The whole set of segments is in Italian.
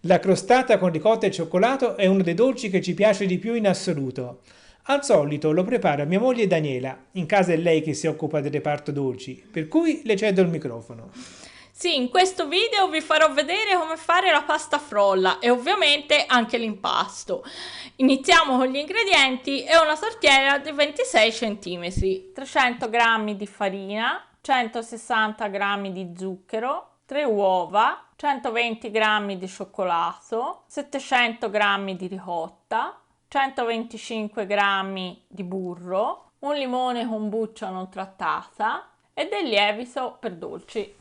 La crostata con ricotta e cioccolato è uno dei dolci che ci piace di più in assoluto. Al solito lo prepara mia moglie Daniela, in casa è lei che si occupa del reparto dolci, per cui le cedo il microfono. Sì, in questo video vi farò vedere come fare la pasta frolla e ovviamente anche l'impasto. Iniziamo con gli ingredienti e una tortiera di 26 cm, 300 g di farina, 160 g di zucchero, 3 uova, 120 g di cioccolato, 700 g di ricotta, 125 g di burro, un limone con buccia non trattata e del lievito per dolci.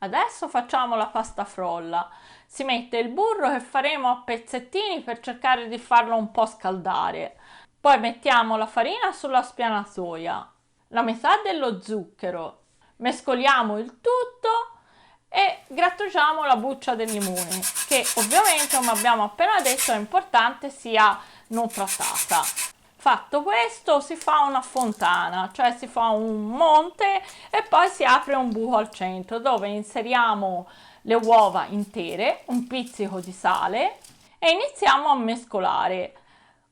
Adesso facciamo la pasta frolla. Si mette il burro che faremo a pezzettini per cercare di farlo un po' scaldare. Poi mettiamo la farina sulla spianatoia, la metà dello zucchero, mescoliamo il tutto e grattugiamo la buccia del limone, che ovviamente, come abbiamo appena detto, è importante sia non trattata. Fatto questo si fa una fontana, cioè si fa un monte e poi si apre un buco al centro dove inseriamo le uova intere, un pizzico di sale e iniziamo a mescolare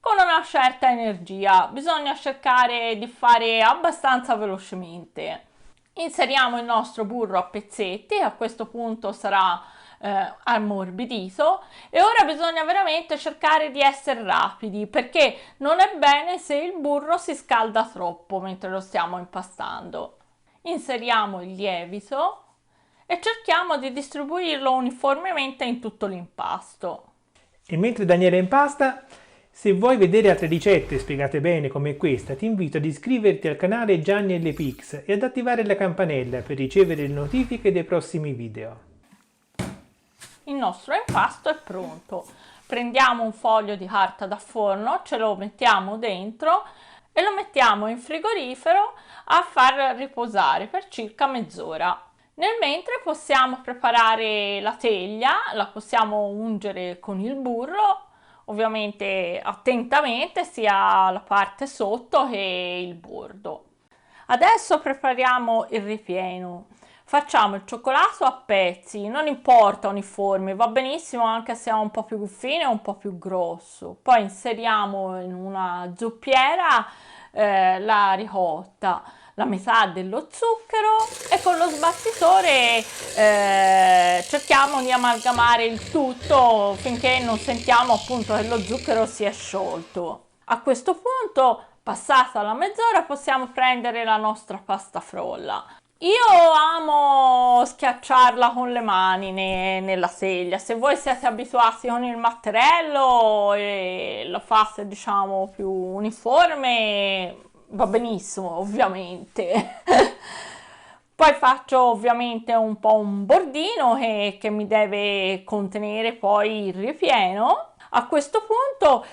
con una certa energia. Bisogna cercare di fare abbastanza velocemente. Inseriamo il nostro burro a pezzetti, a questo punto sarà ammorbidito e ora bisogna veramente cercare di essere rapidi perché non è bene se il burro si scalda troppo mentre lo stiamo impastando. Inseriamo il lievito e cerchiamo di distribuirlo uniformemente in tutto l'impasto. E mentre Daniela impasta, se vuoi vedere altre ricette spiegate bene come questa, ti invito ad iscriverti al canale Gianni LPX e ad attivare la campanella per ricevere le notifiche dei prossimi video. Il nostro impasto è pronto. Prendiamo un foglio di carta da forno, ce lo mettiamo dentro e lo mettiamo in frigorifero a far riposare per circa mezz'ora. Nel mentre possiamo preparare la teglia, la possiamo ungere con il burro, ovviamente attentamente sia la parte sotto che il bordo. Adesso prepariamo il ripieno. Facciamo il cioccolato a pezzi, non importa uniforme, va benissimo anche se è un po' più fine o un po' più grosso. Poi inseriamo in una zuppiera la ricotta, la metà dello zucchero e con lo sbattitore cerchiamo di amalgamare il tutto finché non sentiamo appunto che lo zucchero si è sciolto. A questo punto, passata la mezz'ora, possiamo prendere la nostra pasta frolla. Io amo schiacciarla con le mani nella teglia. Se voi siete abituati con il mattarello e lo fate diciamo più uniforme, va benissimo ovviamente. Poi faccio ovviamente un po' un bordino che mi deve contenere poi il ripieno. A questo punto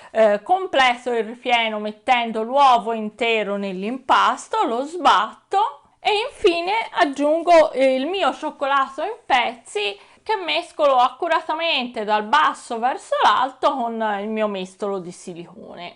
completo il ripieno mettendo l'uovo intero nell'impasto, lo sbatto e infine aggiungo il mio cioccolato in pezzi che mescolo accuratamente dal basso verso l'alto con il mio mestolo di silicone.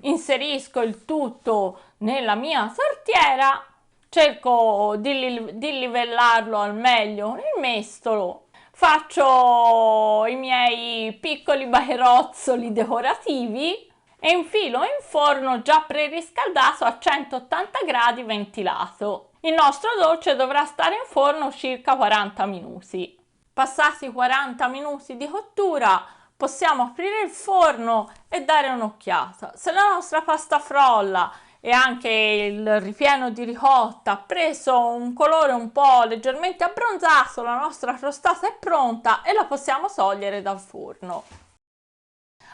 Inserisco il tutto nella mia tortiera, cerco di livellarlo al meglio con il mestolo, faccio i miei piccoli bairozzoli decorativi e infilo in forno già preriscaldato a 180 gradi ventilato. Il nostro dolce dovrà stare in forno circa 40 minuti. Passati i 40 minuti di cottura possiamo aprire il forno e dare un'occhiata. Se la nostra pasta frolla e anche il ripieno di ricotta ha preso un colore un po' leggermente abbronzato, la nostra crostata è pronta e la possiamo togliere dal forno.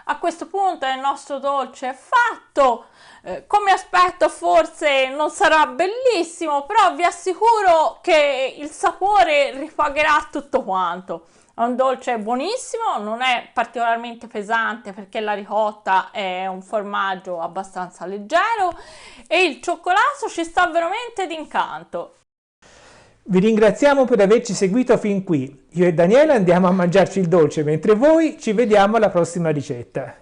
A questo punto il nostro dolce è fatto. Come aspetto forse non sarà bellissimo, però vi assicuro che il sapore ripagherà tutto quanto. È un dolce buonissimo, non è particolarmente pesante perché la ricotta è un formaggio abbastanza leggero e il cioccolato ci sta veramente d'incanto. Vi ringraziamo per averci seguito fin qui. Io e Daniela andiamo a mangiarci il dolce, mentre voi ci vediamo alla prossima ricetta.